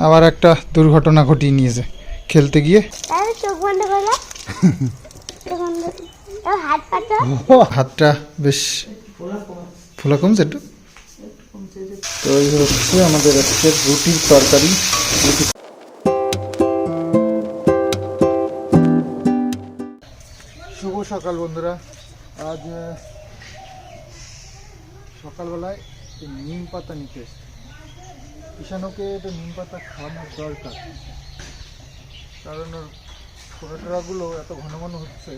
আবার একটা দুর্ঘটনা ঘটিয়ে নিয়েছে খেলতে গিয়ে। হাতটা বেশ ফোলা কমছে একটু। তো এই হচ্ছে আমাদের আজকের রুটির তরকারি। শুভ সকাল বন্ধুরা। আজ সকালবেলায় নিম পাতা নিতে ঈশানকে তো নিম পাতা খাওয়ানোর দরকার, কারণ ওর ফোড়াগুলো এত ঘন ঘন হচ্ছে,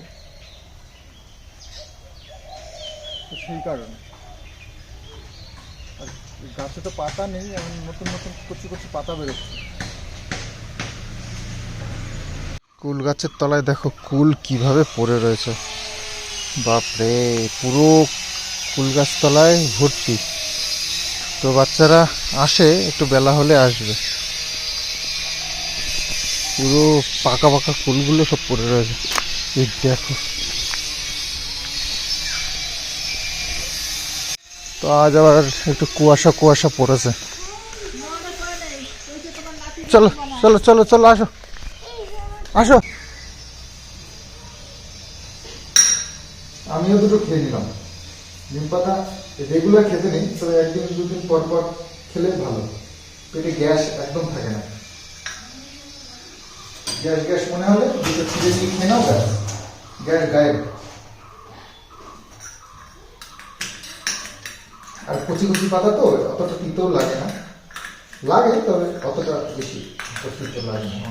তো সেই কারণে। আর গাছে তো পাতা নেই, এমন নতুন নতুন কচি কচি পাতা বেরোচ্ছে। কুল গাছের তলায় দেখো কুল কিভাবে পড়ে রয়েছে, বাপরে পুরো কুল গাছ তলায় ভর্তি। তো বাচ্চারা আসে, একটু বেলা হলে আসবে। পুরো পাকা পাকা কুলগুলো সব পড়ে রয়েছে, এই দেখো। তো আজ আবার একটু কুয়াশা কুয়াশা পড়েছে। চলো চলো চলো চলো, আসো আসো। আমিও দুটো খেয়ে নিলাম। নিম পাতা রেগুলার খেতে নেই, তবে একদিন দুদিন পর পর খেলে ভালো, পেটে গ্যাস একদম থাকে না। গ্যাস গ্যাস মনে হলে দুটো ছিঁড়ে নিয়ে খেয়ে নাও, গ্যাস গায়েব। আর কচি কচি পাতা তো অতটা তিতেও লাগে না, লাগে তবে অতটা বেশি তিতো লাগে না।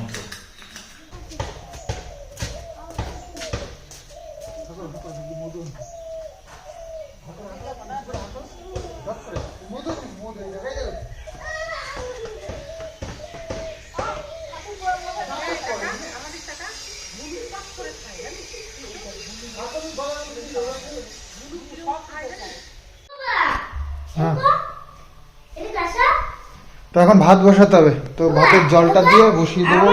তো এখন ভাত বসাতে হবে, তো ভাতের জলটা দিয়ে বসিয়ে দেবো।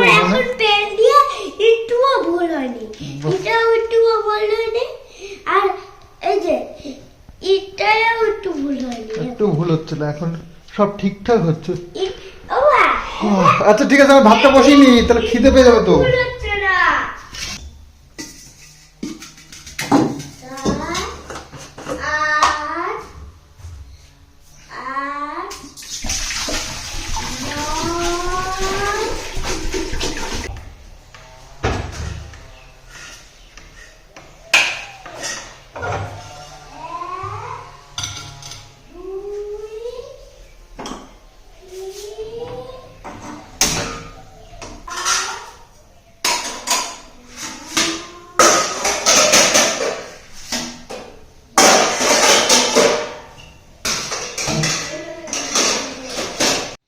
একটু ভুল হচ্ছিল, এখন সব ঠিকঠাক হচ্ছে। আচ্ছা ঠিক আছে, আমি ভাতটা বসিয়ে নি, তাহলে খিদে পেয়ে যাবে তো।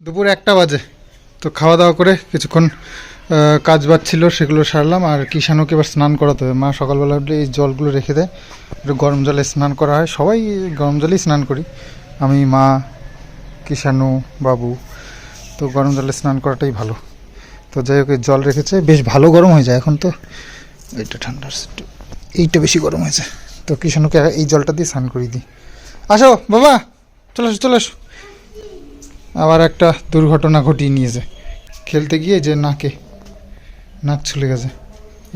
দুপুর 1টা বাজে। তো খাওয়া দাওয়া করে কিছুক্ষণ কাজ বাজ ছিল সেগুলো সারলাম। আর কিষাণুকে এবার স্নান করাতে হবে। মা সকালবেলা উঠলে এই জলগুলো রেখে দেয়, একটু গরম জলে স্নান করা হয়। সবাই গরম জলেই স্নান করি, আমি, মা, কিষাণু, বাবু। তো গরম জলে স্নান করাটাই ভালো। তো যাই হোক, জল রেখেছে, বেশ ভালো গরম হয়ে যায় এখন। তো এইটা ঠান্ডা, এইটা বেশি গরম হয়েছে। তো কিষাণুকে এই জলটা দিয়ে স্নান করিয়ে দিই। আসো বাবা, চলে আসো চলে আসো। আবার একটা দুর্ঘটনা ঘটিয়ে নিয়েছে খেলতে গিয়ে, যে নাক ছুলে গেছে।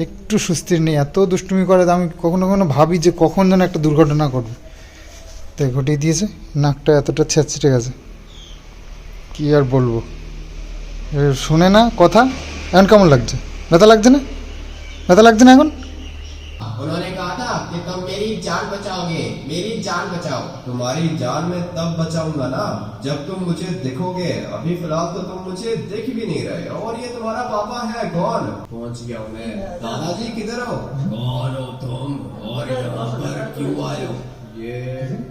একটু সুস্থির নেই, এত দুষ্টুমি করে। আমি কখনো কখনো ভাবি যে কখন যেন একটা দুর্ঘটনা ঘটবে, তাই ঘটিয়ে দিয়েছে। নাকটা এতটা ছেঁচড়ে গেছে, কি আর বলবো। শোনে না কথা। এখন কেমন লাগছে? ব্যথা লাগছে না? ব্যথা লাগছে না এখন? उन्होंने कहा था कि तुम मेरी जान बचाओगे, मेरी जान बचाओ। तुम्हारी जान मैं तब बचाऊंगा ना जब तुम मुझे दिखोगे। अभी फिलहाल तो तुम मुझे दिख भी नहीं रहे। और ये तुम्हारा पापा है कौन? पहुंच गया हूं मैं। दादाजी किधर हो? कौन हो तुम और यहाँ पर क्यों आए हो? ये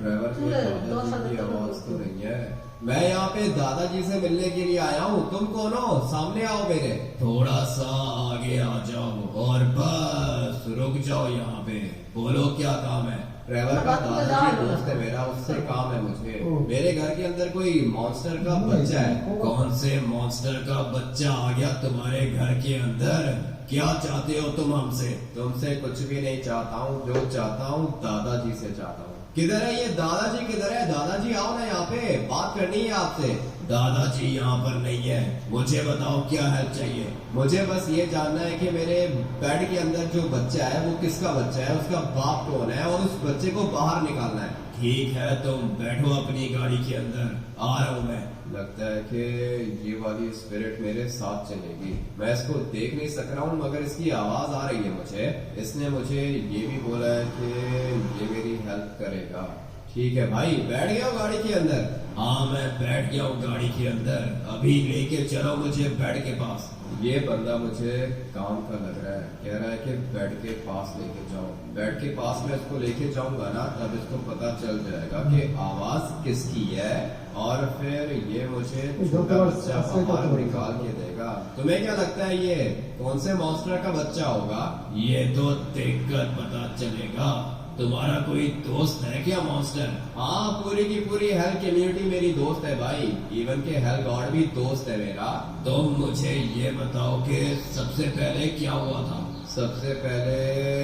ड्राइवर के दादाजी की आवाज तो नहीं है। मैं यहाँ पे दादाजी से मिलने के लिए आया हूँ। तुम कौन हो? सामने आओ मेरे। थोड़ा सा आगे आ जाओ और बस रुक जाओ यहाँ पे। बोलो क्या काम है? ड्राइवर का दादाजी दोस्त है मेरा, उससे काम है मुझे। मेरे घर के अंदर कोई मॉन्स्टर का बच्चा है। कौन से मॉन्स्टर का बच्चा आ गया तुम्हारे घर के अंदर? क्या चाहते हो तुम हमसे? तुमसे कुछ भी नहीं चाहता हूँ, जो चाहता हूँ दादाजी से चाहता हूँ। किधर है ये दादाजी? किधर है दादाजी? दादाजी आओ ना यहाँ पे, बात करनी है आपसे। दादाजी यहाँ पर नहीं है, मुझे बताओ क्या हेल्प चाहिए। मुझे बस ये जानना है कि मेरे बेड के अंदर जो बच्चा है वो किसका बच्चा है, उसका बाप कौन है, और उस बच्चे को बाहर निकालना है। ठीक है, तुम बैठो अपनी गाड़ी के अंदर, आ रहा हूँ मैं। लगता है कि ये वाली स्पिरिट मेरे साथ चलेगी। मैं इसको देख नहीं सक रहा हूँ मगर इसकी आवाज आ रही है मुझे। इसने मुझे ये भी बोला है कि ये मेरी हेल्प करेगा। ठीक है भाई, बैठ गया हूँ गाड़ी के अंदर। हाँ, मैं बैठ गया हूँ गाड़ी के अंदर, अभी लेके चलो मुझे बेड के पास। ये बंदा मुझे काम का लग रहा है, कह रहा है कि बेड के पास लेके जाओ। बेड के पास में इसको लेके जाऊंगा ना, तब इसको पता चल जाएगा कि आवाज किसकी है, और फिर ये मुझे छोटा बच्चा बाहर निकाल के देगा। तुम्हें क्या लगता है ये कौन से मॉन्स्टर का बच्चा होगा? ये तो देखकर पता चलेगा। तुम्हारा कोई दोस्त है क्या मॉन्स्टर? हाँ, पूरी की पूरी हेल कम्युनिटी मेरी दोस्त है भाई, इवन के हेल गॉड भी दोस्त है मेरा। तो मुझे ये बताओ कि सबसे पहले क्या हुआ था? सबसे पहले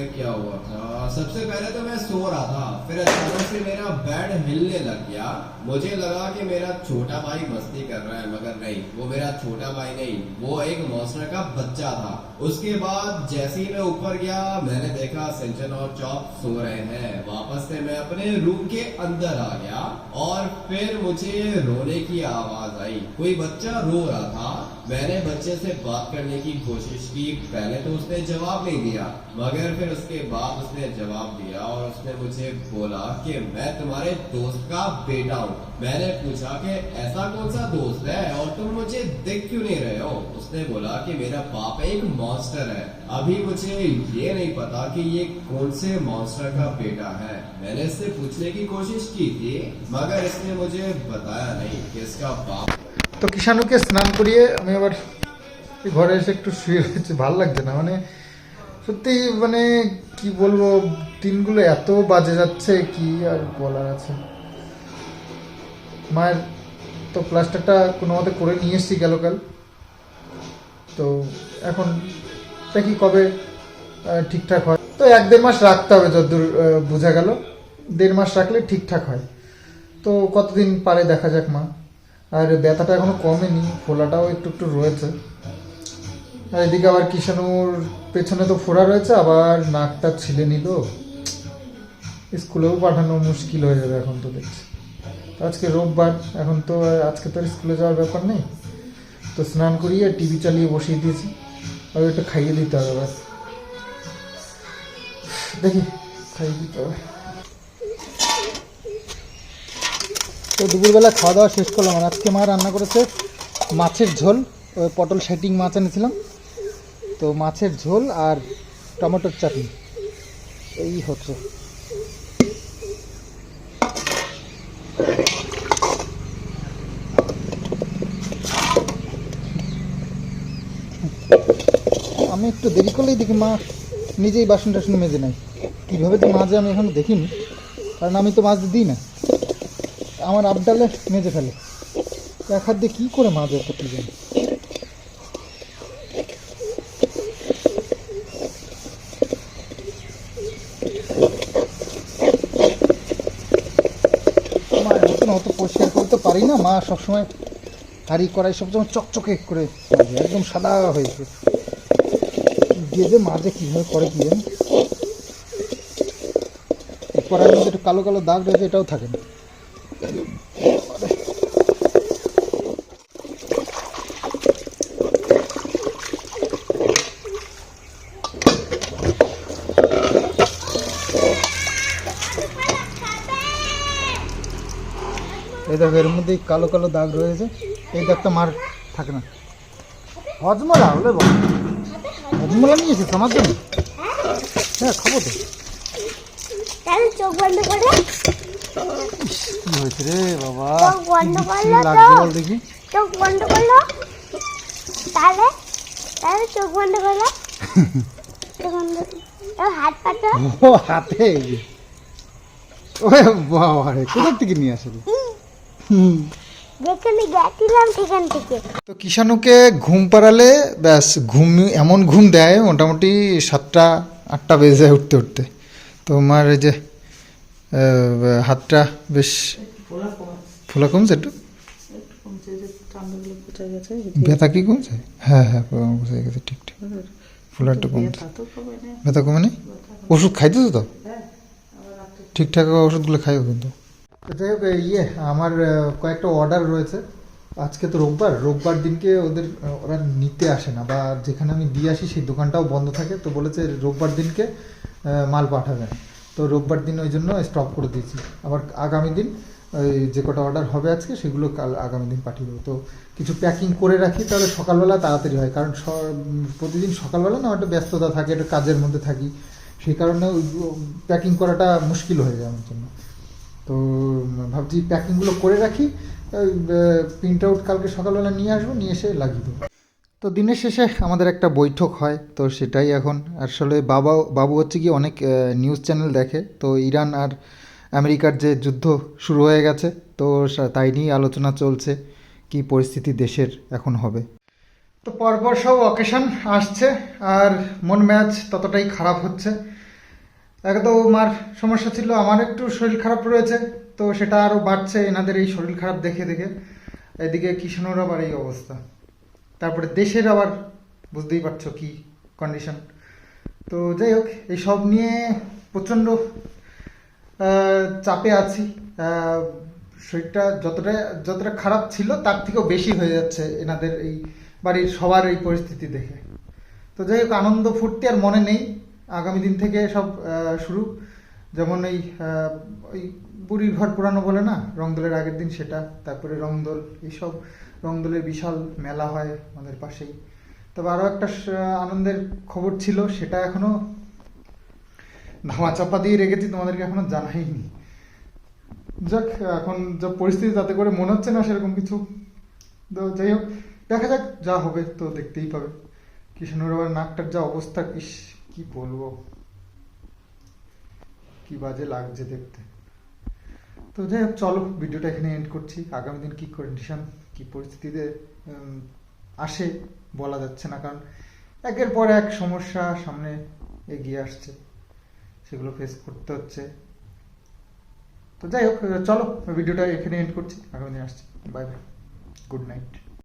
क्या हुआ था? सबसे पहले तो मैं सो रहा था, फिर अचानक से मेरा बेड हिलने लग गया। मुझे लगा कि मेरा छोटा भाई मस्ती कर रहा है, मगर नहीं, वो मेरा छोटा भाई नहीं, वो एक मॉन्स्टर का बच्चा था। उसके बाद जैसे ही मैं ऊपर गया, मैंने देखा सिंचन और चॉप सो रहे हैं। वापस से मैं अपने रूम के अंदर आ गया, और फिर मुझे रोने की आवाज आई। कोई बच्चा रो रहा था। मैंने बच्चे से बात करने की कोशिश की। पहले तो उसने जवाब नहीं दिया, मगर फिर उसके बाद उसने जवाब दिया, और उसने मुझे बोला कि मैं तुम्हारे दोस्त का बेटा हूँ। मैंने पूछा कि ऐसा कौन सा दोस्त है, और तुम मुझे देख क्यों नहीं रहे हो? उसने बोला कि मेरा बाप एक मॉन्स्टर है। अभी मुझे ये नहीं पता कि ये कौन से मॉन्स्टर का बेटा है। मैंने इससे पूछने की कोशिश की थी, मगर इसने मुझे बताया नहीं कि इसका बाप। তো কিষাণুকে স্নান করিয়ে আমি আবার এই ঘরে এসে একটু শুয়ে রয়েছি, ভালো লাগছে না। মানে সত্যি, মানে কি বলবো, দিনগুলো এত বাজে যাচ্ছে, কি আর বলার আছে। মায়ের তো প্লাস্টারটা কোনো মতে করে নিয়ে এসেছি গেলকাল, তো এখন দেখি কবে ঠিকঠাক হয়। তো 1-1.5 মাস রাখতে হবে, যতদূর বোঝা গেল। 1.5 মাস রাখলে ঠিকঠাক হয়। তো কতদিন পারে দেখা যাক মা। আর ব্যথাটা এখনো কমেনি, ফোলাটাও একটু একটু রয়েছে। আর এদিকে আবার কিষাণুর পেছনে তো ফোড়া রয়েছে, আবার নাকটা ছিলে নিল। স্কুলেও পাঠানো মুশকিল হয়ে যাবে এখন তো দেখছি। আজকে রোববার, এখন তো আজকে তো স্কুলে যাওয়ার ব্যাপার নেই। তো স্নান করিয়ে টিভি চালিয়ে বসিয়ে দিয়েছি, আর একটু খাইয়ে দিতে হবে। ব্যাস, দেখি খাইয়ে দিতে হবে। তো দুপুরবেলা খাওয়া দাওয়া শেষ করলাম। আর আজকে মা রান্না করেছে মাছের ঝোল, ওই পটল শাইটিং মাছ এনেছিলাম, তো মাছের ঝোল আর টমেটোর চাটনি, এই হচ্ছে। আমি একটু দেরি করলেই দেখি মা নিজেই বাসন টাসন মেজে নেয়। কীভাবে তো মাঝে আমি এখনো দেখিনি, কারণ আমি তো মাছ দিই না, আমার আবডালে মেজে ফেলে। এক হাত দিয়ে কী করে মাছ এত কি জানি। মায়ের মতন অত পরিষ্কার করতে পারি না। মা সবসময় হাঁড়ি কড়াই সবসময় চকচকে করে মাঝে একদম সাদা হয়েছে। দিয়ে যে মাঝে কীভাবে করে কি জানি। কড়াইয়ের মধ্যে একটু কালো কালো দাগ রয়েছে, এটাও থাকে না। এই দেখো, এর মধ্যে কালো কালো দাগ রয়েছে। এই দাগটা মার থাকে না। হজমলা হলে বল, হজমলা নিয়ে এসেছে আমার জন্য। হ্যাঁ, খাবো তো। চোখ বন্ধ করো। কি হয়েছে রে বাবা, চোখ বন্ধ করলো লাগছে বল দেখি। চোখ বন্ধ করলো, তাহলে তাহলে চোখ বন্ধ করলো। চোখ বন্ধ, হাত পাতো। ও হাতে, ওরে বাবা রে, কোথা থেকে নিয়ে আসলে। যেখানে গেছিলাম সেখান থেকে। তো কিষাণুকে ঘুম পাড়ালে ব্যাস, ঘুম এমন ঘুম দেয় মোটামুটি 7টা-8টা বেজে যায় উঠতে উঠতে। তো আমার এই যে হাতটা বেশ ফোলা কমছে একটু? একটু কমছে, যে চামড়াগুলো পচে গেছে, ব্যথা কি কমছে? হ্যাঁ হ্যাঁ, বুঝে গেছে, ঠিক ঠিক। ফোলা একটু কমছে, ব্যথা তো কমে না, ব্যথা কমে নেই? ব্যথা ওষুধ খাইতেছো তো? হ্যাঁ আবার রাত্রে ঠিকঠাক ওষুধগুলো খাইও কিন্তু। যাই হোক, আমার কয়েকটা অর্ডার রয়েছে। আজকে তো রোববার দিনকে ওরা নিতে আসে না, বা যেখানে আমি দিয়ে আসি সেই দোকানটাও বন্ধ থাকে, তো বলেছে রোববার দিনকে মাল পাঠাবেন। তো রোববার দিন ওই জন্য স্টপ করে দিয়েছি। আবার আগামী দিন ওই যে কটা অর্ডার হবে আজকে সেগুলো কাল আগামী দিন পাঠিয়ে দেবো। তো কিছু প্যাকিং করে রাখি, তাহলে সকালবেলা তাড়াতাড়ি হয়, কারণ প্রতিদিন সকালবেলা না একটা ব্যস্ততা থাকে, একটা কাজের মধ্যে থাকি, সেই কারণে প্যাকিং করাটা মুশকিল হয়ে যায় আমার জন্য। তো ভাবছি প্যাকিংগুলো করে রাখি, প্রিন্ট আউট কালকে সকালবেলা নিয়ে আসবো, নিয়ে এসে লাগিয়ে দেবো। তো দিনের শেষে আমাদের একটা বৈঠক হয়, তো সেটাই এখন আসলে বাবু হচ্ছে কি অনেক নিউজ চ্যানেল দেখে, তো ইরান আর আমেরিকার যে যুদ্ধ শুরু হয়ে গেছে, তো তাই নিয়ে আলোচনা চলছে কি পরিস্থিতি দেশের এখন হবে। তো পরপর সব অকেশন আসছে, আর মন ম্যাচ ততটাই খারাপ হচ্ছে। একে তো মার সমস্যা ছিল, আমার একটু শরীর খারাপ রয়েছে, তো সেটা আরও বাড়ছে এনাদের এই শরীর খারাপ দেখে দেখে। এদিকে কিষাণুর আবার এই অবস্থা, তারপরে দেশের আবার বুঝতেই পারছো কি কন্ডিশন। তো যাই হোক, এই সব নিয়ে প্রচণ্ড চাপে আছি। শরীরটা যতটা খারাপ ছিল তার থেকেও বেশি হয়ে যাচ্ছে এনাদের এই বাড়ির সবার এই পরিস্থিতি দেখে। তো যাই হোক, আনন্দ ফুর্তি আর মনে নেই, আগামী দিন থেকে সব শুরু। যেমন ওই বুড়ির ঘর পুরানো বলে না, রংদোলের আগের দিন সেটা, তারপরে রংদোল, এইসব রংদোলের বিশাল মেলা হয় আমাদের পাশেই। তবে আরও একটা আনন্দের খবর ছিল, সেটা এখনো ধামাচাপা দিয়ে রেখেছি, তোমাদেরকে এখনো জানাইনি। যাক, এখন যা পরিস্থিতি তাতে করে মনে হচ্ছে না সেরকম কিছু। তো যাই হোক, দেখা যাক, যা হবে তো দেখতেই পাবে। কিষাণুর আবার নাকটার যা অবস্থা, কি বলবো, কি বাজে লাগছে দেখতে। তো যাই হোক, চলো ভিডিওটা এখানে এন্ড করছি। আগামী দিন কি কন্ডিশন, কি পরিস্থিতিতে আসে বলা যাচ্ছে না, কারণ একের পর এক সমস্যা সামনে এগিয়ে আসছে, সেগুলো ফেস করতে হচ্ছে। তো যাই হোক, চলো ভিডিওটা এখানে এন্ড করছি, আগামী দিন আসছি। Bye bye, good night.